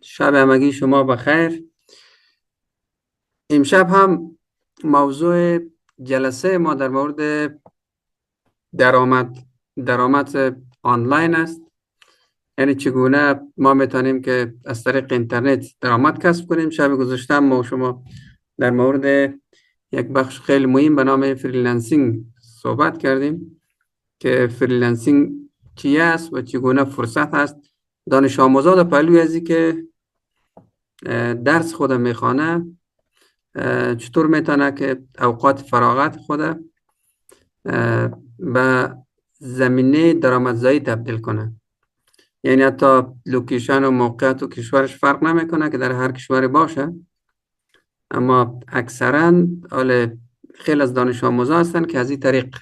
شب همگی شما بخیر. امشب هم موضوع جلسه ما در مورد درآمد درآمد آنلاین است. یعنی چگونه ما میتونیم که از طریق اینترنت درآمد کسب کنیم. شب گذشته ما و شما در مورد یک بخش خیلی مهم به نام فریلنسینگ صحبت کردیم که فریلنسینگ چی است و چگونه فرصت است. دانش آموزان در پهلوی ازی که درس خود میخوانه چطور میتونه که اوقات فراغت خود به زمینه درآمدزایی تبدیل کنه. یعنی حتی لوکیشن و موقعیت و کشورش فرق نمیکنه که در هر کشوری باشه، اما اکثرا خیلی از دانش آموزان هستن که از این طریق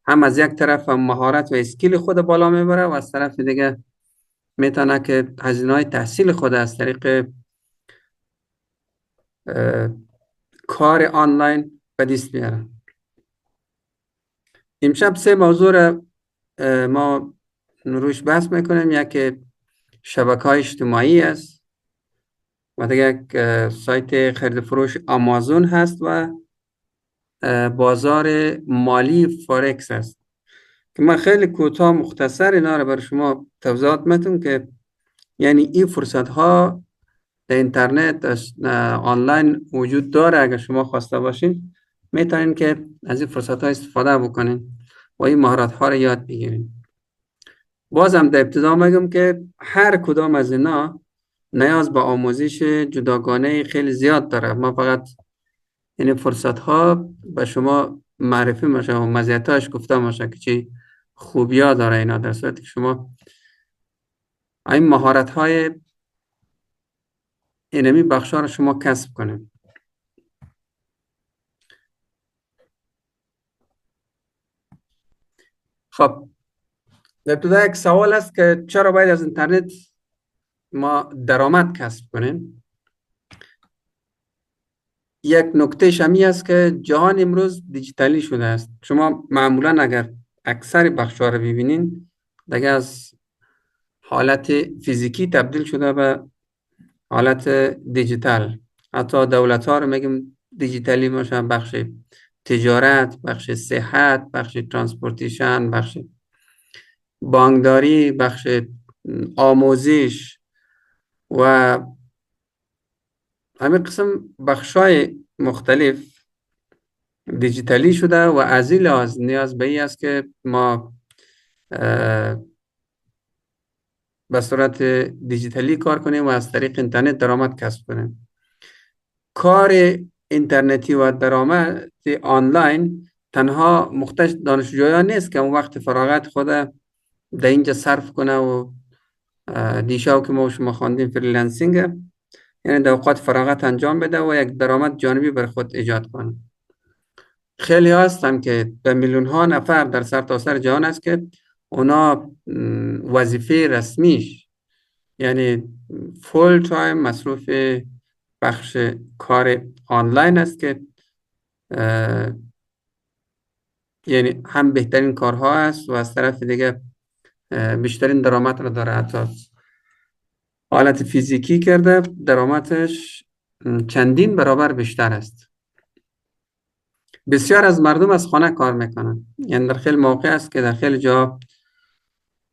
هم از یک طرف مهارت و اسکیل خود بالا میبره و از طرف دیگه میتونه که هزینه‌های تحصیل خود از طریق کار آنلاین به دست بیاره. امشب سه موضوع را ما روش بحث میکنیم. یکی شبکه‌های اجتماعی است و دیگه یک سایت خرید فروش آمازون هست و بازار مالی فارکس است که من خیلی کوتاه مختصر اینا رو برای شما توضیحات میدم که یعنی این فرصت ها در اینترنت آنلاین وجود داره. اگر شما خواسته باشین میتونین که از این فرصت ها استفاده بکنین و این مهارت ها رو یاد بگیرین. بازم در ابتدا میگم که هر کدام از اینا نیاز به آموزش جداگانه خیلی زیاد داره. ما فقط این فرصت ها به شما معرفی میشه و مزیتاش گفته میشه که چی خوبی ها داره اینا، در صورتی که شما این مهارت های اینمی بخش ها رو شما کسب کنید. خب در ابتدا یک سوال است که چرا باید از اینترنت ما درآمد کسب کنیم. یک نکته شمی است که جهان امروز دیجیتالی شده است. شما معمولا اگر اکثر بخش‌ها رو ببینین دیگه از حالت فیزیکی تبدیل شده به حالت دیجیتال. حتی دولت ها رو میگیم دیجیتالی میشن، بخش تجارت، بخش صحت، بخش ترانسپورتیشن، بخش بانکداری، بخش آموزش و همین قسم بخشای مختلف دیجیتالی شده و از این لحاظ نیاز به این است که ما به صورت دیجیتالی کار کنیم و از طریق اینترنت درآمد کسب کنیم. کار اینترنتی و درآمد آنلاین تنها مختص دانشجویان نیست که اون وقت فراغت خود در اینجا صرف کنه و دیشب که ما شما خواندیم فریلنسینگ، یعنی در اوقات فراغت انجام بده و یک درآمد جانبی بر خود ایجاد کنه. خیلی هستن که به میلیون ها نفر در سرتاسر جهان است که اونا وظیفه رسمیش یعنی فول تایم مصروف بخش کار آنلاین است که یعنی هم بهترین کارها است و از طرف دیگه بیشترین درآمد را داره. حتی حالت فیزیکی کرده درآمدش چندین برابر بیشتر است. بسیار از مردم از خانه کار میکنن. یعنی در خیلی موقع است که در خیلی جا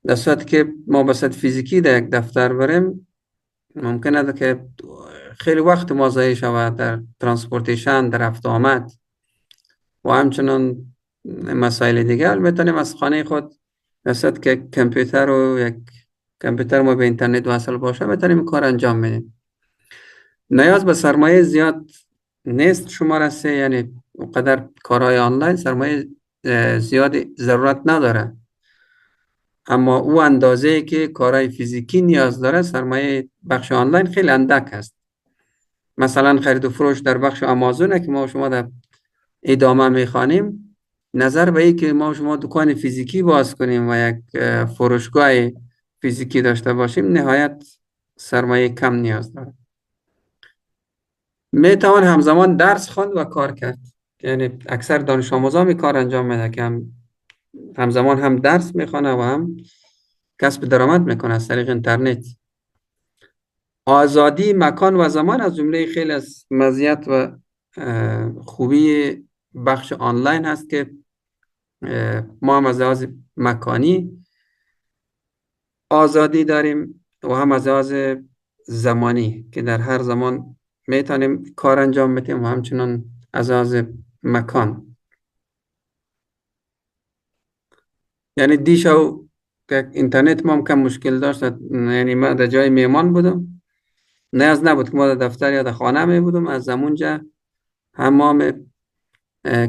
در صورتی که ما به صورت فیزیکی در یک دفتر بریم ممکنه که خیلی وقت ما ضایع شود در ترانسپورتیشن، در رفت آمد و همچنان مسائل دیگه. میتونیم از خانه خود در صورتی که کامپیوتر و یک کامپیوتر ما به اینترنت وصل باشه میتونیم کار انجام بدیم. نیاز به سرمایه زیاد نیست شما رسه، یعنی اونقدر کارهای آنلاین سرمایه زیاد ضرورت نداره، اما او اندازه که کارهای فیزیکی نیاز داره سرمایه بخش آنلاین خیلی اندک است. مثلا خرید و فروش در بخش آمازونه که ما شما در ادامه میخوانیم، نظر به این که ما شما دکان فیزیکی باز کنیم و یک فروشگاه فیزیکی داشته باشیم نهایت سرمایه کم نیاز داره. میتوان همزمان درس خواند و کار کرد. یعنی اکثر دانش آموزان می کار انجام میده که همزمان هم درس میخوانه و هم کسب درآمد میکنه از طریق اینترنت. آزادی مکان و زمان از جمله خیلی از مزیت و خوبی بخش آنلاین هست که ما هم از لحاظ مکانی آزادی داریم و هم از لحاظ زمانی که در هر زمان میتونیم کار انجام بدیم و همچنان از لحاظ مکان. یعنی دیشو که اینترنت ما هم کم مشکل داشت، یعنی ما در جای میمان بودم، نیاز نبود که ما در دفتر یا در خانه می بودم، از زمونجا همه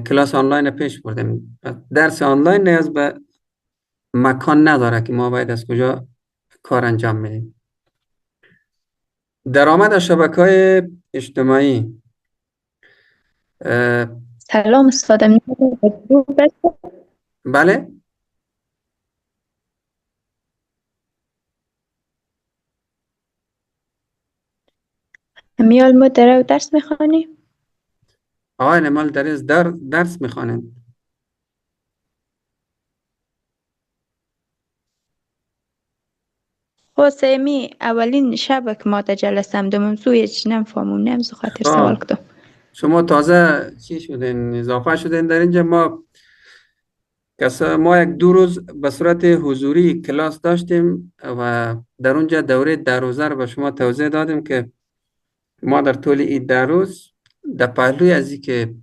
کلاس آنلاین پیش بردیم. درس آنلاین نیاز به مکان نداره که ما باید از کجا کار انجام بدیم. درآمد از شبکه‌های اجتماعی. سلام استاد بله. میال مدره و درس میخوانی؟ آقای نمال درس میخوانند. حسیمی اولین شب که ما در جلسم دو موضوع چنم فهمونم زو خاطر سوال کدم. شما تازه چی شدین؟ اضافه شدین در اینجا. ما یک 2 روز به صورت حضوری کلاس داشتیم و در اونجا دوره 10 روزه رو به شما توضیح دادیم که ما در طول این 10 روز در پهلوی از این که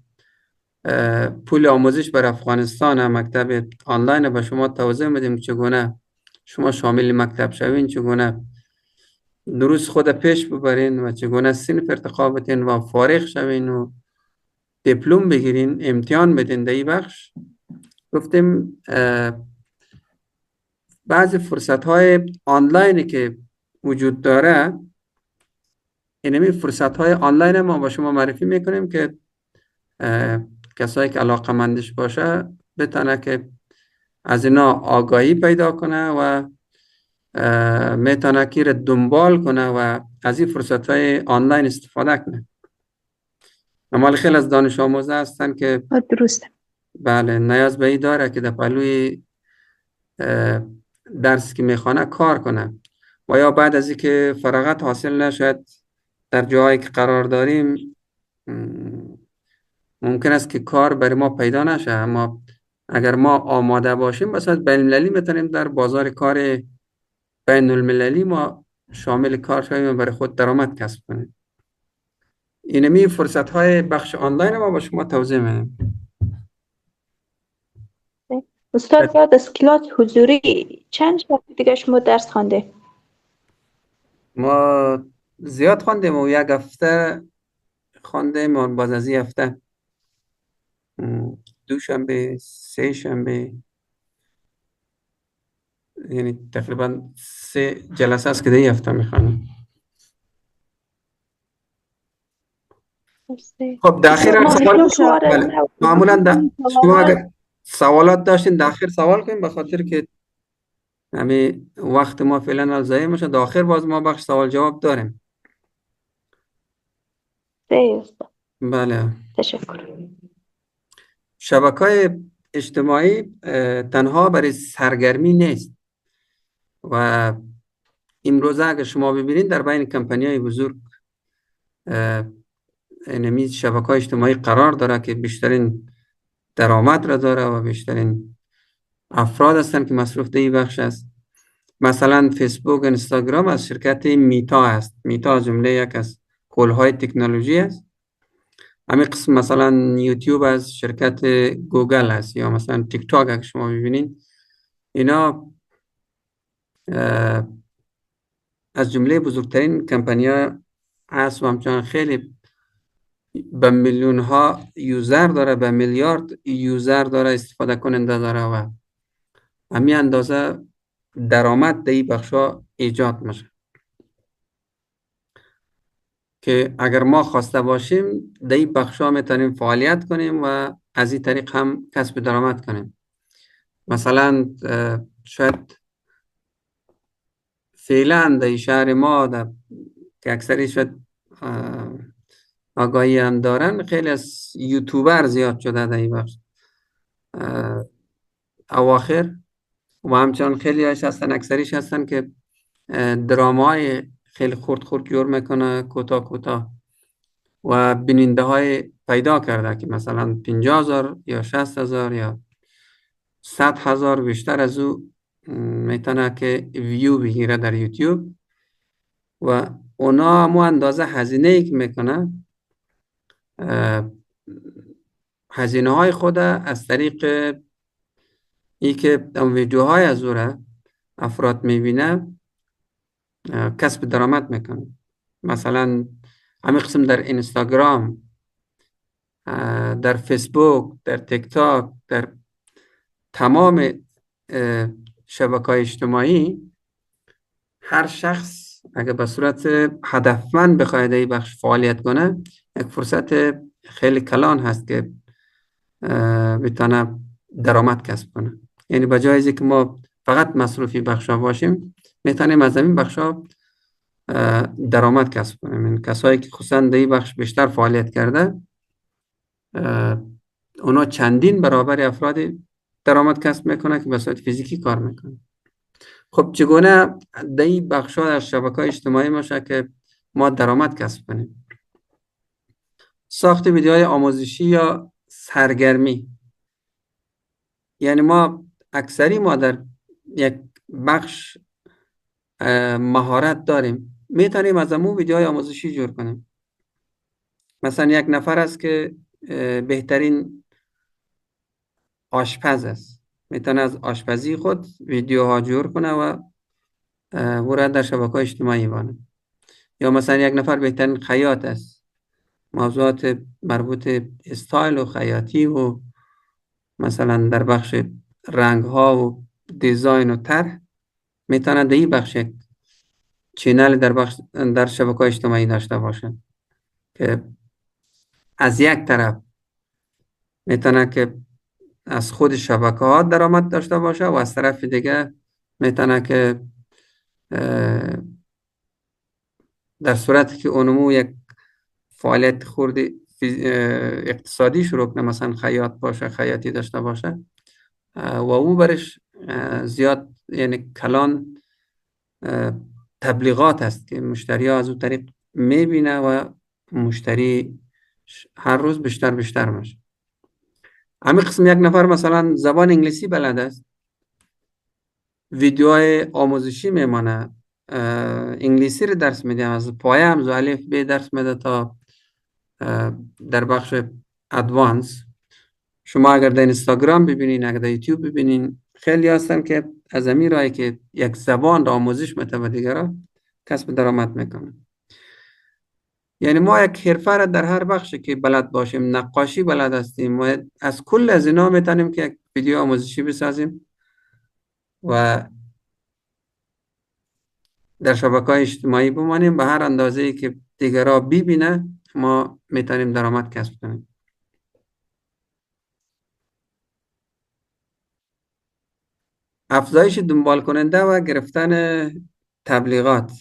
پول آموزش بر افغانستان هم مکتب آنلاین به شما توضیح میدیم چگونه شما شامل مکتب شوین، چگونه دروس خود پیش ببرین و چگونه صنف ارتقا بدین و فارغ شوین و دیپلم بگیرین، امتحان بدین. در این بخش گفتیم بعضی فرصت های آنلاینی که وجود داره، اینمی فرصت های آنلاین ما با شما معرفی میکنیم که کسایی که علاقه مندش باشه بتونه که از اینا آگاهی پیدا کنه و میتونه که را دنبال کنه و از این فرصت های آنلاین استفاده کنه. اما خیلی از دانش آموزه هستن که درسته. بله نیاز به این داره که در پهلوی درس که میخوانه کار کنه و یا بعد از اینکه فراغت حاصل نشد در جایی که قرار داریم ممکن است که کار برای ما پیدا نشه. اما اگر ما آماده باشیم بسید بین المللی میتونیم در بازار کار بین المللی ما شامل کار شویم و برای خود درآمد کسب کنیم. اینمی فرصت های بخش آنلاین ما با شما توضیح میدیم. استاد بعد از کلاس حضوری چند شب دیگه شما درس خوانده؟ ما زیاد خواندیم و یک هفته خواندیم و باز از این هفته دوشنبه، سه شنبه، یعنی تقریبا 3 جلسه است که در این هفته میخوانیم. خب داخل معمولا شما اگر سوالات داشتین داخل سوال کنیم، به خاطر که همین وقت ما فعلا ضایع میشه. داخل باز ما بخش سوال جواب داریم. بله. تشکر. شبکه‌های اجتماعی تنها برای سرگرمی نیست و امروزه اگر شما ببینید در بین کمپانی‌های بزرگ اینمی شبکه‌های اجتماعی قرار داره که بیشترین درآمد را داره و بیشترین افراد هستن که مصروف در این بخش است. مثلا فیسبوک، اینستاگرام از شرکت میتا است. میتا از جمله یک از قول‌های تکنولوژی است. همین قسم مثلا یوتیوب از شرکت گوگل است یا مثلا تیک تاک اگه شما ببینید، اینا از جمله بزرگترین کمپانی‌ها هست و همچنان خیلی به میلیون ها یوزر داره، به میلیارد یوزر داره، استفاده کننده داره و همین اندازه درآمد در این بخشا ایجاد میشه که اگر ما خواسته باشیم در این بخشا میتونیم فعالیت کنیم و از این طریق هم کسب درآمد کنیم. مثلا شاید فعلا در شهر ما که اکثری شاید آگاهی هم دارن، خیلی از یوتیوبر زیاد شده در این بخش اواخر و همچنان خیلی هستن، اکثریش هستن که درامای خیلی خورد خورد جور میکنه، کوتاه کوتاه، و بیننده های پیدا کرده که مثلا 50,000 یا 60,000 یا 100,000 بیشتر از او میتونه که ویو بگیره در یوتیوب. و اونا همو اندازه هزینه ای که میکنه، هزینه های خود از طریق ای که اون ویدیوهای از او را افراد میبینه کسب درآمد میکنه. مثلا همین قسم در اینستاگرام، در فیسبوک، در تیک تاک، در تمام شبکه‌های اجتماعی، هر شخص اگر به صورت هدفمند بخواهد این بخش فعالیت کنه، یک فرصت خیلی کلان هست که بتونه درآمد کسب کنه. یعنی به جای از اینکه ما فقط مصروفی بخشا باشیم، میتونیم از این بخشا درآمد کسب کنیم. این کسایی که خصوصا در این بخش بیشتر فعالیت کرده، اونا چندین برابر افرادی درآمد کسب میکنه که به صورت فیزیکی کار میکنه. خب چگونه در این بخشا از شبکه‌های اجتماعی باشه که ما درآمد کسب کنیم؟ ساخت ویدیوهای آموزشی یا سرگرمی. یعنی ما اکثری ما در یک بخش مهارت داریم، میتونیم از همون ویدیوهای آموزشی جور کنیم. مثلا یک نفر است که بهترین آشپز است، میتونه از آشپزی خود ویدیوها جور کنه و او را در شبکه‌های اجتماعی بانه. یا مثلا یک نفر بهترین خیاط است، موضوعات مربوط استایل و خیاطی و مثلا در بخش رنگ ها و دیزاین و طرح، میتونه در این بخش یک چینل در شبکه اجتماعی داشته باشه که از یک طرف میتونه که از خود شبکه ها درآمد داشته باشه و از طرف دیگه میتونه که در صورتی که اونمو یک فعالیت خوردی اقتصادی شروع کنه، مثلا خیاط باشه، خیاطی داشته باشه، و او برش زیاد یعنی کلان تبلیغات هست که مشتری ها از اون طریق میبینه و مشتری هر روز بیشتر میشه. همین قسم یک نفر مثلا زبان انگلیسی بلد است، ویدیوهای آموزشی میمانه، انگلیسی رو درس میده، از پایه همز و الف ب درس میده تا در بخش ادوانس. شما اگر در اینستاگرام ببینین، اگر در یوتیوب ببینین، خیلی هستن که از همین راهی که یک زبان را آموزش میده و دیگران کسب درآمد میکنن. یعنی ما یک حرفه را در هر بخشی که بلد باشیم، نقاشی بلد هستیم و از کل از اینا میتونیم که یک ویدیو آموزشی بسازیم و در شبکه‌های اجتماعی بمانیم. به هر اندازه‌ای که دیگران ببینه ما میتونیم درآمد کسب کنیم. افزایش دنبال کننده و گرفتن تبلیغات.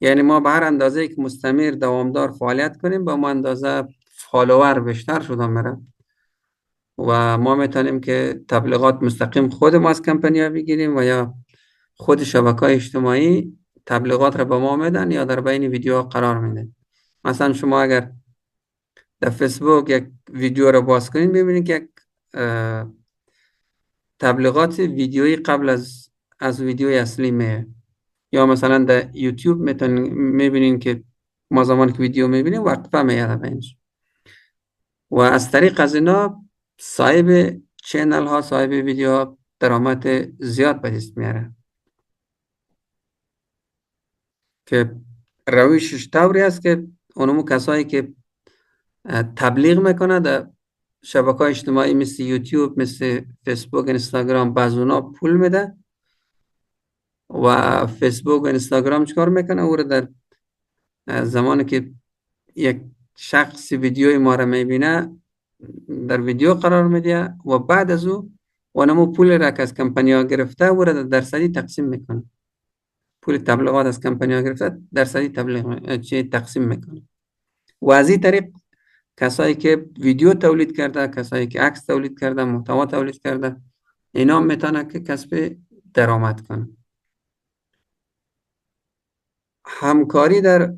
یعنی ما به هر اندازه‌ای که مستمر دوامدار فعالیت کنیم، به ما اندازه فالوور بیشتر شده میره و ما میتونیم که تبلیغات مستقیم خود ما از کمپانیا بگیریم و یا خود شبکه‌های اجتماعی تبلیغات را به ما میدن یا در بین ویدیوها قرار میدن. مثلا شما اگر در فیسبوک یک ویدیو را باز کنین، ببینید که یک تبلیغات ویدیویی قبل از ویدیوی اصلی میه. یا مثلا در یوتیوب میبینین که ما زمان که ویدیو میبینیم وقفه میاد بینش و از طریق از اینا صاحب چینل ها، صاحب ویدیو ها درآمد زیاد به دست میاره که روشش طوری است که اونمو کسایی که تبلیغ میکنه در شبکه‌های اجتماعی مثل یوتیوب، مثل فیسبوک، اینستاگرام، بعض اونا پول میده و فیسبوک و اینستاگرام چکار میکنه؟ او رو در زمانی که یک شخص ویدیوی ما را میبینه در ویدیو قرار میده و بعد از او اونمو پول را که از کمپانیا گرفته او را درصدی تقسیم میکنه. پول تبلیغات از کمپانیا گرفته درصدی تقسیم میکنه و از این طریق کسایی که ویدیو تولید کرده، کسایی که عکس تولید کرده، محتوا تولید کرده، اینا میتونه که کسب درآمد کنه. همکاری در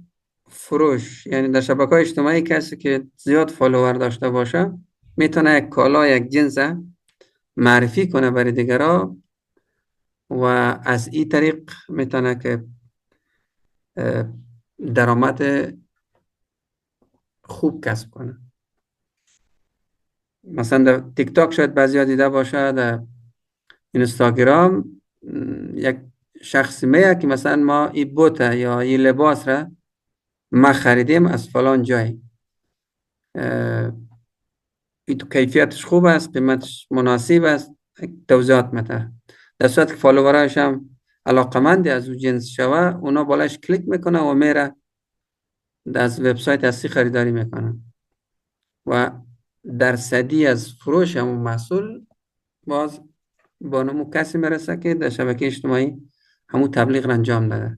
فروش، یعنی در شبکه‌های اجتماعی کسی که زیاد فالوور داشته باشه میتونه یک کالا، یک جنس معرفی کنه برای دیگران و از این طریق میتونه که درآمد خوب کسب کنه. مثلا در تیک تاک شاید بعضی دیده باشه، در اینستاگرام یک شخصی میگه که مثلا ما این بوته یا این لباس را ما خریدیم از فلان جای، این تو کیفیتش خوب است، قیمتش مناسب است، توضیحات میده. در صورت که فالوورایش هم علاقمندی از اون جنس شوه، اونا بالاش کلیک میکنه و میره از وبسایت اصلی خریداری میکنه و درصدی از فروش همون محصول باز با نمو کسی میرسه که در شبکه اجتماعی همون تبلیغ را انجام داده.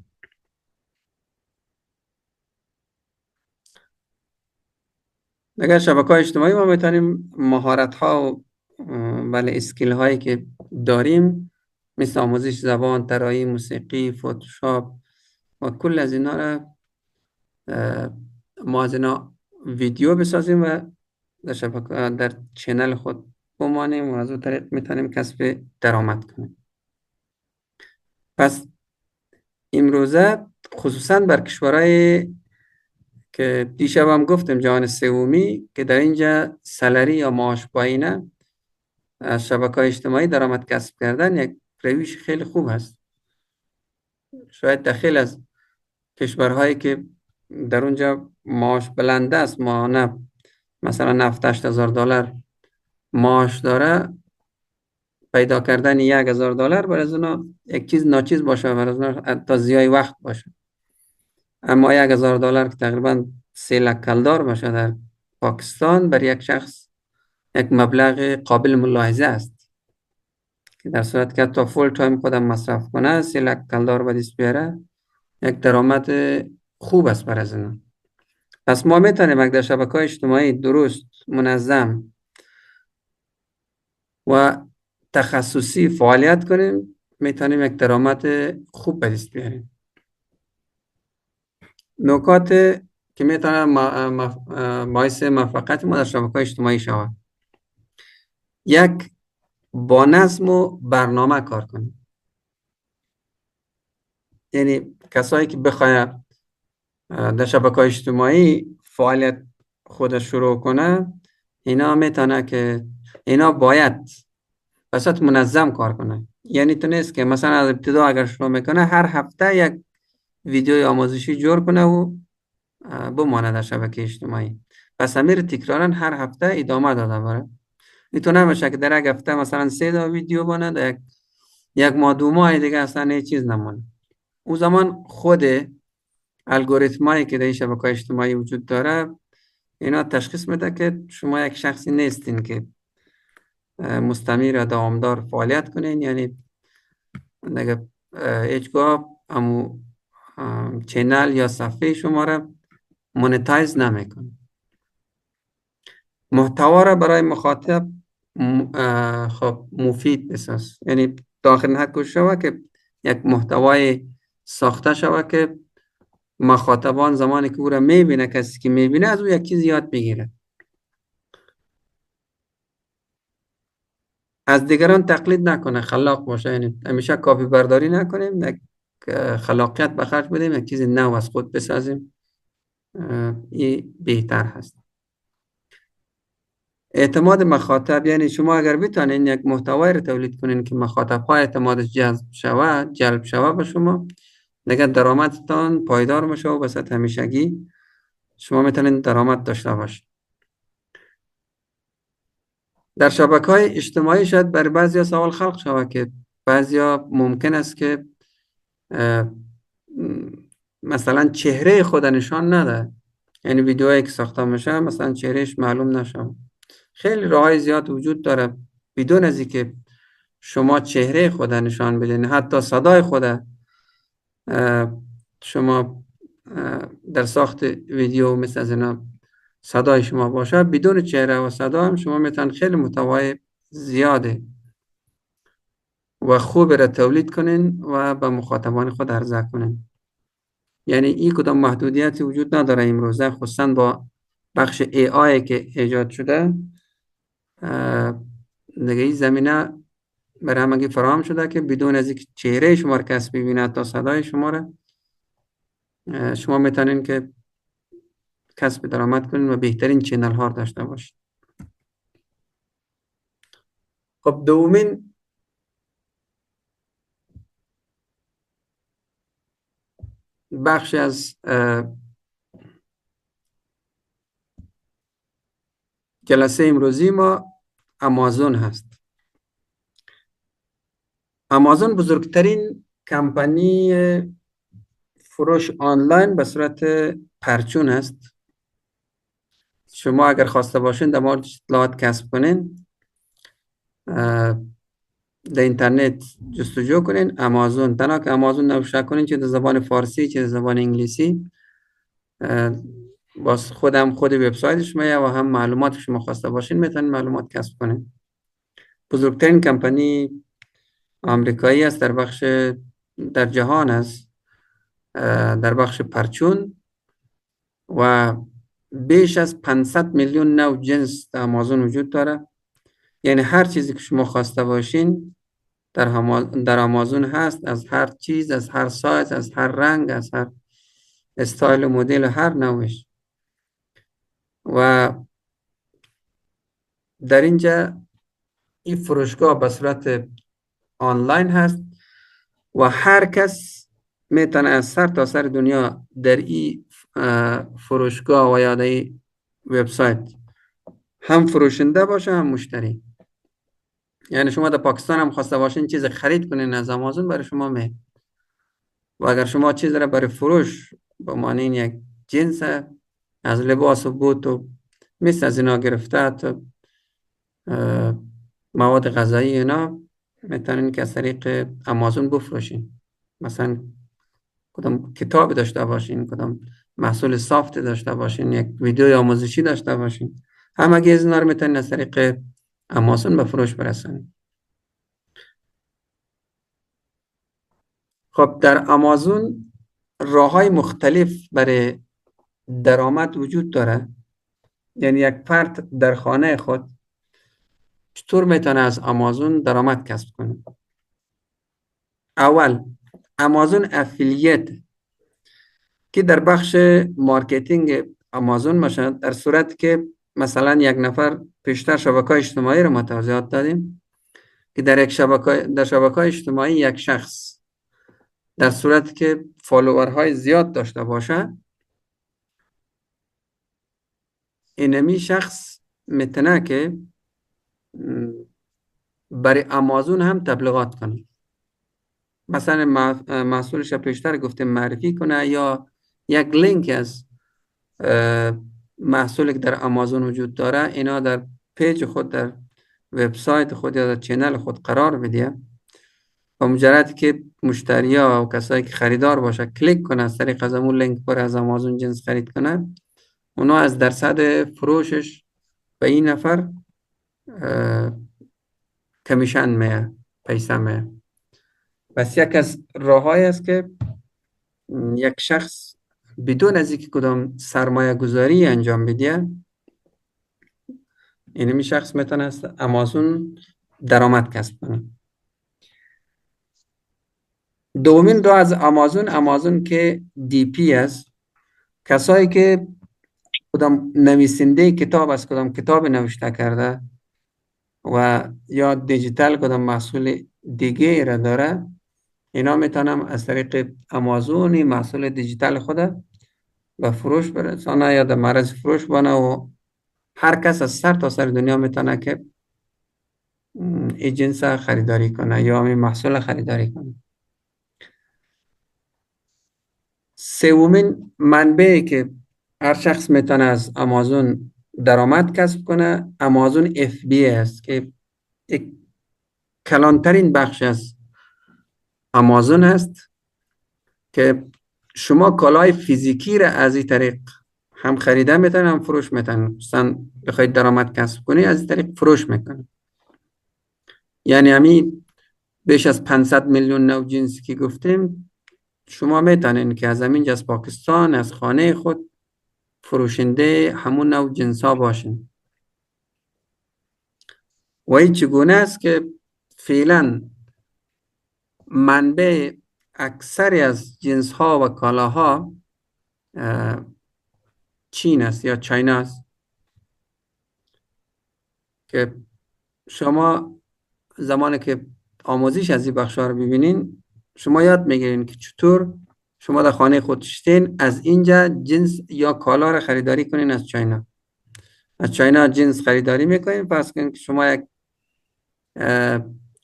اگر شبکه اجتماعی ما میتونیم مهارت ها و بله اسکیل هایی که داریم مثل آموزش زبان، طراحی موسیقی، فتوشاپ و کل از اینا را ما از اینا ویدیو بسازیم و در شبکه در چینل خود بمانیم و از اون طریق میتونیم کسب درآمد کنیم. پس امروزه خصوصا بر کشورهای که دیشب هم گفتم جهان سومی که در اینجا سالری یا معاش پایینه، از شبکه‌های اجتماعی درآمد کسب کردن یک روش خیلی خوب هست. شاید داخل از کشورهایی که در اونجا معاش بلند است، ماهانه مثلا 7-8 هزار دلار معاش داره، پیدا کردن $1,000 برای از اونا یک چیز ناچیز باشه، برای از اونا تا زیای وقت باشه. اما $1,000 که تقریبا 3 لک کلدار باشه در پاکستان، برای یک شخص یک مبلغ قابل ملاحظه است که در صورت که تا فول تایم خودم مصرف کنه 3 لک کلدار به دست بیاره، یک درآمد خوب است برای از اونا. پس ما میتونیم در شبکه‌های اجتماعی درست، منظم و تخصصی فعالیت کنیم، میتونیم یک درآمد خوب به دست بیاریم. نکات که میتونه باعث موفقیت ما در شبکه‌های اجتماعی شود: یک، با نظم و برنامه کار کنیم. یعنی کسایی که بخواید در شبکه‌های اجتماعی فعالیت خود شروع کنه، اینا میتونه که اینا باید بسات منظم کار کنه. یعنی تو نیست که مثلا از ابتدا اگر شروع میکنه هر هفته یک ویدیوی آموزشی جور کنه و بمانه در شبکه اجتماعی. پس امیر تکرارا هر هفته ادامه داده باره. میتونه نمیشه که در یک هفته مثلا 3 تا ویدیو بانه، در یک ماه 2 ماه دیگه اصلا هیچ چیز نمونه. اون زمان خود الگوریتمایی که در این شبکه اجتماعی وجود داره اینا تشخیص میده که شما یک شخصی نیستین که مستمر یا دوامدار فعالیت کنین، یعنی دیگه هیچگاه همو چینل یا صفحه شما را مونتایز نمیکنه. محتوا را برای مخاطب خب مفید بساز، یعنی داخل حد کوشش شوه که یک محتوای ساخته شوه که مخاطبان زمانی که او را میبینه، کسی که میبینه از او یک چیز یاد بگیره. از دیگران تقلید نکنه، خلاق باشه. یعنی همیشه کاپی برداری نکنیم، یک خلاقیت به خرج بدیم، یک چیز نو از خود بسازیم. این بهتر هست. اعتماد مخاطب، یعنی شما اگر بتونین یک محتوای رو تولید کنین که مخاطب ها اعتمادش جلب شوه به شما، دیگه درآمدتان پایدار میشه و بسات همیشگی شما میتونین درآمد داشته باشید. در شبکه‌های اجتماعی شاید برای بعضیا سوال خلق شود که بعضیا ممکن است که مثلا چهره خود نشان نده، یعنی ویدیوهایی که ساخته میشه مثلا چهرهش معلوم نشه. خیلی راههای زیاد وجود داره بدون از اینکه شما چهره خود نشان بدین، حتی صدای خود شما در ساخت ویدیو مثل از اینا صدای شما باشه، بدون چهره و صدا هم شما میتونید خیلی محتوای زیاده و خوب را تولید کنین و به مخاطبان خود عرضه کنین. یعنی این کدام محدودیتی وجود نداره امروزه، خصوصا با بخش ای آی که ایجاد شده. دیگه این زمینه برای همگی فراهم شده که بدون از اینکه چهره شما را کس ببیند تا صدای شما را شما میتونین که کسب درآمد کنین و بهترین چینل ها داشته باشین. خب دومین بخش از جلسه امروزی ما امازون هست. امازون بزرگترین کمپانی فروش آنلاین به صورت پرچون است. شما اگر خواسته باشین در مورد اطلاعات کسب کنین، در اینترنت جستجو کنین امازون. تنها که امازون نوشته کنین، چه در زبان فارسی چه در زبان انگلیسی، باز خود وبسایتش میاد و هم معلومات که شما خواسته باشین میتونین معلومات کسب کنین. بزرگترین کمپانی آمریکایی است در جهان است در بخش پرچون و بیش از 500 میلیون نوع جنس در امازون وجود داره. یعنی هر چیزی که شما خواسته باشین در امازون هست، از هر چیز، از هر سایز، از هر رنگ، از هر استایل و مدل و هر نوعش. و در اینجا این فروشگاه به صورت آنلاین هست و هر کس میتونه از سر تا سر دنیا در این فروشگاه و یا در این وبسایت هم فروشنده باشه هم مشتری. یعنی شما در پاکستان هم خواسته باشین چیز خرید کنین از امازون، برای شما و اگر شما چیز را برای فروش به معنی یک جنس از لباس و بوت و مثل از اینا گرفته تا مواد غذایی اینا میتونین که از طریق امازون بفروشین. مثلا کدام کتاب داشته باشین، کدام محصول سافت داشته باشین، یک ویدیوی آموزشی داشته باشین، همه از اینا رو میتونین از طریق امازون به فروش برسونین. خب در امازون راه‌های مختلف برای درآمد وجود داره. یعنی یک فرد در خانه خود چطور میتونه از امازون درآمد کسب کنه؟ اول، امازون افیلیت که در بخش مارکتینگ امازون باشه، در صورت که مثلا یک نفر پیشتر شبکه‌های اجتماعی رو ما توضیحات دادیم که در شبکه‌های اجتماعی یک شخص در صورت که فالوورهای زیاد داشته باشه، اینمی شخص میتونه که برای امازون هم تبلیغات کنه. مثلا محصولش پیشتر گفتیم معرفی کنه یا یک لینک از محصولی که در امازون وجود داره اینا در پیج خود، در وبسایت خود یا در چینل خود قرار بده و مجرد که مشتریا و کسایی که خریدار باشه کلیک کنه از طریق از اون لینک پر از امازون جنس خرید کنه، اونا از درصد فروشش به این نفر کمیشن میه، پیسه میه. پس یک از راه‌هایی است که یک شخص بدون از اینکه کدام سرمایه گذاری انجام بده، اینمی شخص میتونه از امازون درآمد کسب کنه. دومین راه از امازون که دی پی است. کسایی که کدام نویسنده کتاب از کدام کتاب نوشته کرده و یا دیجیتال کدام محصول دیگه را داره، اینا میتونم از طریق امازون محصول دیجیتال خود به فروش برسانه یا در معرض فروش بانه و هر کس از سر تا سر دنیا میتونه که این جنس خریداری کنه یا این محصول خریداری کنه. سومین منبعی که هر شخص میتونه از امازون درآمد کسب کنه، امازون اف بی است که یک کلانترین بخش از امازون است که شما کالای فیزیکی را از این طریق هم خریده میتونید هم فروش میتونید. مثلا بخواید درآمد کسب کنید از این طریق فروش میکنید. یعنی همین بیش از 500 میلیون نوع جنسی که گفتیم شما میتونین که از همینجا از پاکستان از خانه خود فروشنده همون نوع جنس ها باشین. و این چگونه است که فعلا منبع اکثری از جنس ها و کالاها چین است یا چاینا است، که شما زمانی که آموزش از این بخش رو ببینین شما یاد میگیرین که چطور شما در خانه خود شتین از اینجا جنس یا کالا را خریداری کنین از چاینا. از چاینا جنس خریداری میکنین، فرض کنین که شما یک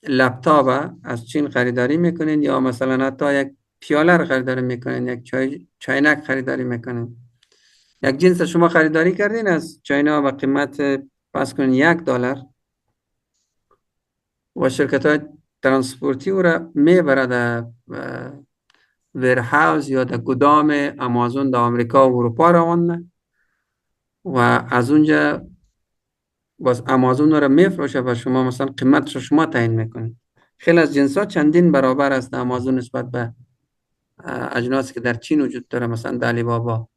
لپتاپ از چین خریداری میکنین یا مثلا حتی یک پیاله رو خریداری میکنین، یک چاینک خریداری میکنین. یک جنس شما خریداری کردین از چاینا و قیمت فرض کنین $1 و شرکت های ترانسپورتی او را میبره در ویرهاوز یا در گدام امازون در آمریکا و اروپا روانه و از اونجا باز امازون را میفروشه و شما مثلا قیمتش شما تعیین میکنید. خیلی از جنس ها چندین برابر است در امازون نسبت به اجناسی که در چین وجود داره. مثلا در علی بابا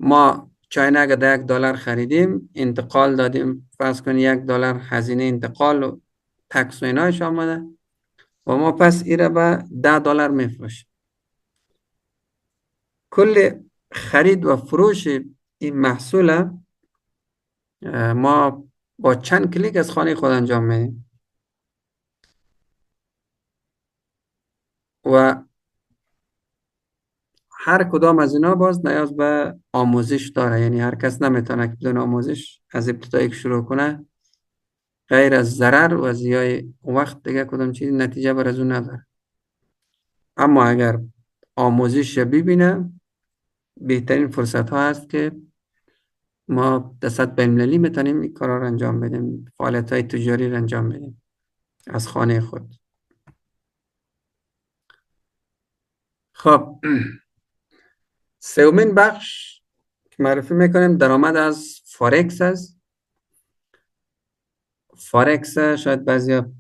ما چاینا اگر در $1 خریدیم انتقال دادیم، فرض کنید $1 هزینه انتقال و تکس و اینایش آمده و ما پس ایره به $10 میفروشیم. کل خرید و فروش این محصول ما با چند کلیک از خانه خود انجام میدیم و هر کدام از اینا باز نیاز به آموزش داره. یعنی هر کس نمیتونه که بدون آموزش از ابتدایی که شروع کنه غیر از ضرر و ضیاع وقت دیگه کدام چیز نتیجه بر از اون نداره. اما اگر آموزش ببینه بهترین فرصت ها هست که ما در سطح بین‌المللی میتونیم این کارا رو انجام بدیم، فعالیت های تجاری رو انجام بدیم از خانه خود. خب سومین بخش که معرفی میکنیم درآمد از فارکس است. فارکس شاید بعضیا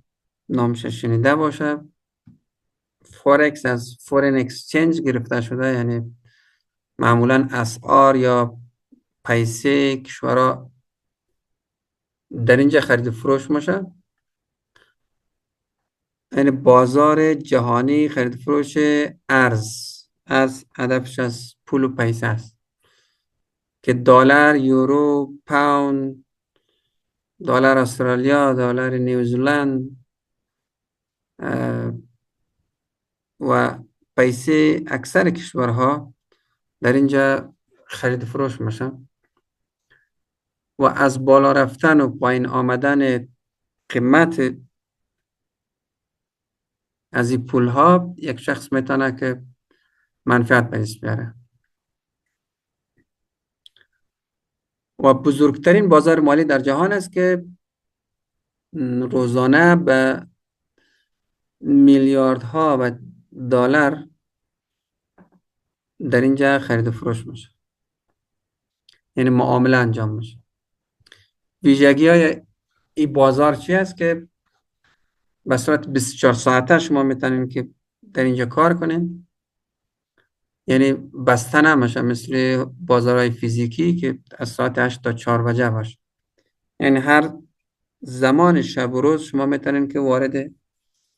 نامش شنیده باشه. فارکس از فورین اکسچنج گرفته شده، یعنی معمولا اسعار یا پیسه کشورها در اینجا خرید و فروش میشه. یعنی بازار جهانی خرید و فروش ارز هدفش از پول و پیسه است که دلار، یورو، پوند، دلار استرالیا، دلار نیوزلند و پیسه اکثر کشورها در اینجا خرید و فروش میشه و از بالا رفتن و پایین آمدن قیمت از این پول ها یک شخص میتونه که منفعت به دست بیاره. و بزرگترین بازار مالی در جهان است که روزانه به میلیاردها و دلار در اینجا خرید و فروش میشه، یعنی معامله انجام میشه. ویژگی های این بازار چی است که به صورت 24 ساعته شما میتونین که در اینجا کار کنین، یعنی بسته نمیشه مثل بازارهای فیزیکی که از ساعت 8 تا 4 بجه باشه. یعنی هر زمان شب و روز شما میتونین که وارد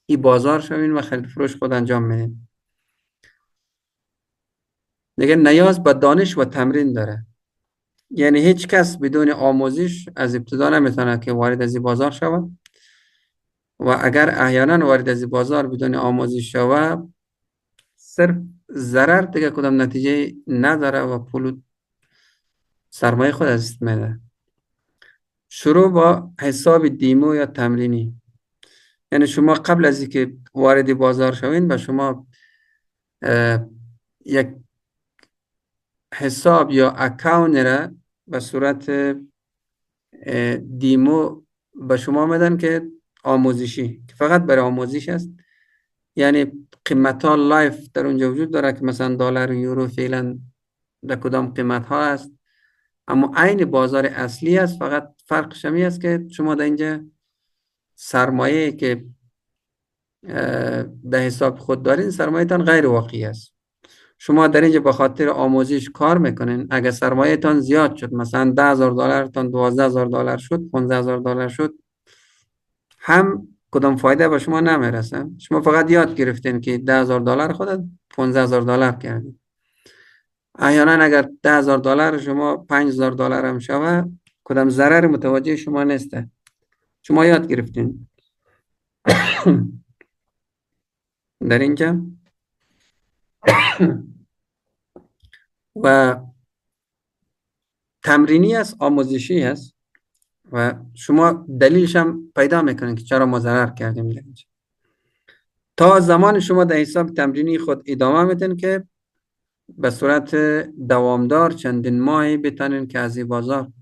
این بازار شوین و خرید فروش خود انجام میدین. دیگه نیاز به دانش و تمرین داره، یعنی هیچ کس بدون آموزش از ابتدا نمیتونه که وارد از این بازار شود و اگر احیانا وارد از این بازار بدون آموزش شود صرف ضرر دیگه کدام نتیجه نداره و پول سرمایه خود از دست میده. شروع با حساب دیمو یا تمرینی، یعنی شما قبل از اینکه وارد بازار شوین به شما یک حساب یا اکاونت را به صورت دیمو به شما میدن که آموزشی که فقط برای آموزش است. یعنی قیمت ها لایف در اونجا وجود داره که مثلا دلار و یورو فعلا در کدام قیمت ها است، اما عین بازار اصلی است، فقط فرقش همی است که شما در اینجا سرمایه که به حساب خود دارین، سرمایه‌تان غیر واقعی است. شما در اینجا به خاطر آموزش کار میکنین. اگر سرمایه تان زیاد شد، مثلا $10,000 تان $12,000 شد، $15,000 شد، هم کدام فایده به شما نمیرسه. شما فقط یاد گرفتین که $10,000 خودت $15,000 کردین. احیانا اگر $10,000 شما $5,000 هم شود، کدام ضرر متوجه شما نیسته. شما یاد گرفتین. در اینجا و تمرینی است، آموزشی است و شما دلیلش هم پیدا میکنین که چرا ما ضرر کردیم در اینجا. تا زمان شما در حساب تمرینی خود ادامه میدین که به صورت دوامدار چندین ماهی بتانین که از این بازار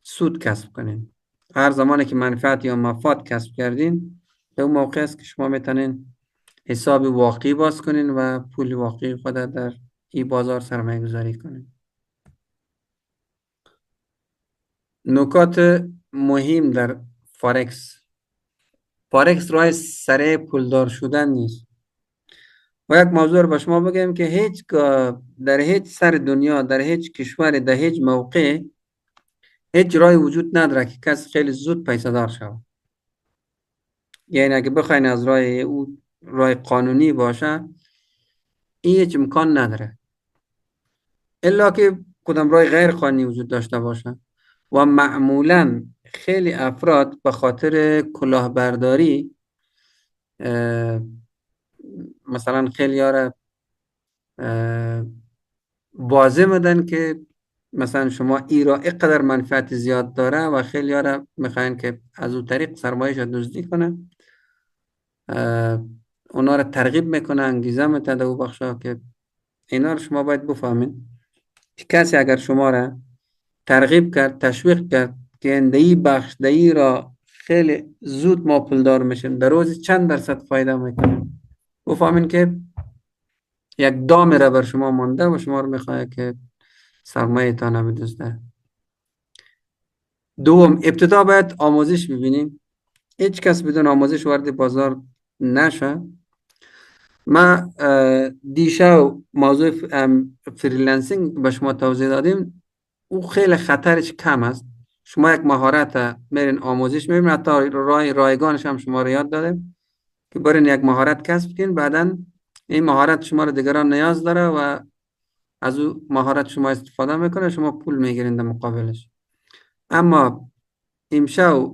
سود کسب کنین. هر زمانی که منفعت یا مفاد کسب کردین، به اون موقع است که شما میتونین حساب واقعی باز کنین و پول واقعی خود در این بازار سرمایه گذاری کنین. نکات مهم در فارکس. فارکس راه سریع پولدار شدن نیست. و یک موضوع رو به شما بگم که در هیچ سر دنیا، در هیچ کشور، در هیچ موقع، هیچ راهی وجود نداره که کس خیلی زود پیسه دار شود. یعنی اگه بخواین از راه قانونی باشه، این هیچ امکان نداره، الا که کدام راه غیر قانونی وجود داشته باشه. و معمولا خیلی افراد به خاطر کلاهبرداری، مثلا خیلی ها واضح میدن که مثلا شما ایرا اینقدر منفعت زیاد داره و خیلی ها میخواین که از اون طریق سرمایه‌اش رو دزدی کنه. اونا رو ترغیب میکنه، انگیزه میده او بخشا که اینا رو شما باید بفهمین که کسی اگر شما را ترغیب کرد، تشویق کرد که اندهی بخش دهی را خیلی زود ما پولدار میشیم، در روز چند درصد فایده میکنیم، بفهمین که یک دام را بر شما مانده و شما رو میخواه که سرمایه تانه بدزده. دوم، ابتدا باید آموزش ببینیم. هیچ کس بدون آموزش وارد بازار نشه. ما دیشب موضوع فریلنسینگ به شما توضیح دادیم. او خیلی خطرش کم است. شما یک مهارت میرین آموزش میبینید، حتی رایگانش هم شما رو یاد داده که برین یک مهارت کسب کنین، بعدا این مهارت شما رو دیگران نیاز داره و از او مهارت شما استفاده میکنه، شما پول میگیرین در مقابلش. اما امشب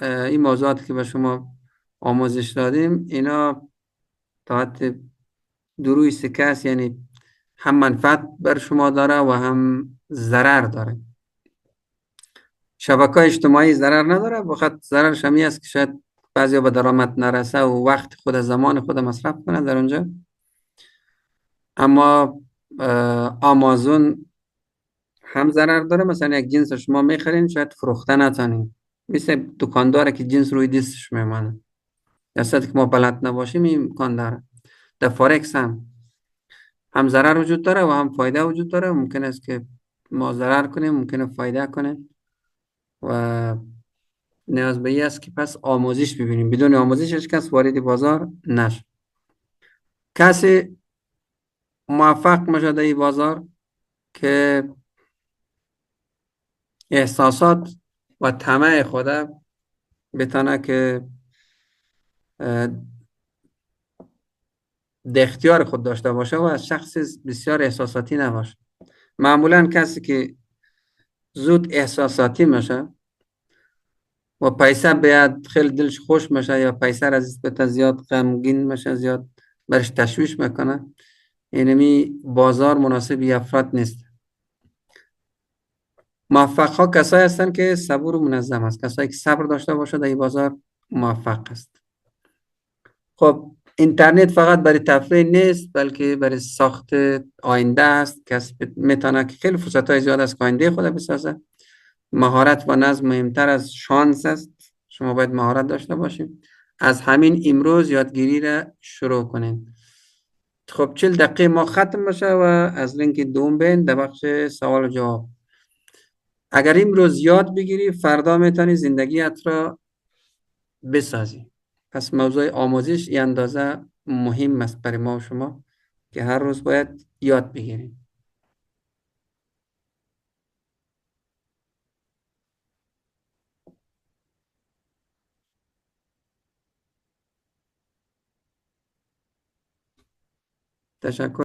این موضوعاتی که به شما آموزش دادیم، اینا تا حد دروی سکه است، یعنی هم منفعت بر شما داره و هم ضرر داره. شبکه اجتماعی ضرر نداره، فقط ضررش همی است که شاید بعضی به درآمد نرسه و وقت خود، زمان خود مصرف کنه در اونجا. اما آمازون هم ضرر داره. مثلا یک جنس شما میخرین، شاید فروخته نتونین، مثل دکانداره که جنس روی دستش میمانه، درصد که ما بلد نباشیم این امکان داره. در فارکس هم ضرر وجود داره و هم فایده وجود داره. ممکن است که ما ضرر کنیم، ممکنه فایده کنه و نیاز به این است که پس آموزش ببینیم. بدون آموزش هیچ کس وارد بازار نشه. کسی موفق میشه در این بازار که احساسات و طمع خود بتونه که در اختیار خود داشته باشه و از شخص بسیار احساساتی نباشه. معمولا کسی که زود احساساتی میشه و پیسه بیاد خیلی دلش خوش میشه، یا پیسه را نسبتا زیاد غمگین میشه، زیاد برش تشویش میکنه، اینمی بازار مناسب افراد نیست. موفق ها کسایی هستن که صبور و منظم است. کسایی که صبر داشته باشه در این بازار موفق است. خب اینترنت فقط برای تفریح نیست، بلکه برای ساخت آینده است. کس میتونه که خیلی فرصت های زیاد است که آینده خود بسازه. مهارت و نظم مهمتر از شانس است. شما باید مهارت داشته باشید. از همین امروز یادگیری را شروع کنید. خب 40 دقیقه ما ختم بشه و از لینک دوم بین در بخش سوال و جواب. اگر امروز یاد بگیری، فردا میتونی زندگیت را بسازی. پس موضوع آموزش این اندازه مهم است برای ما و شما که هر روز باید یاد بگیریم. تشکر.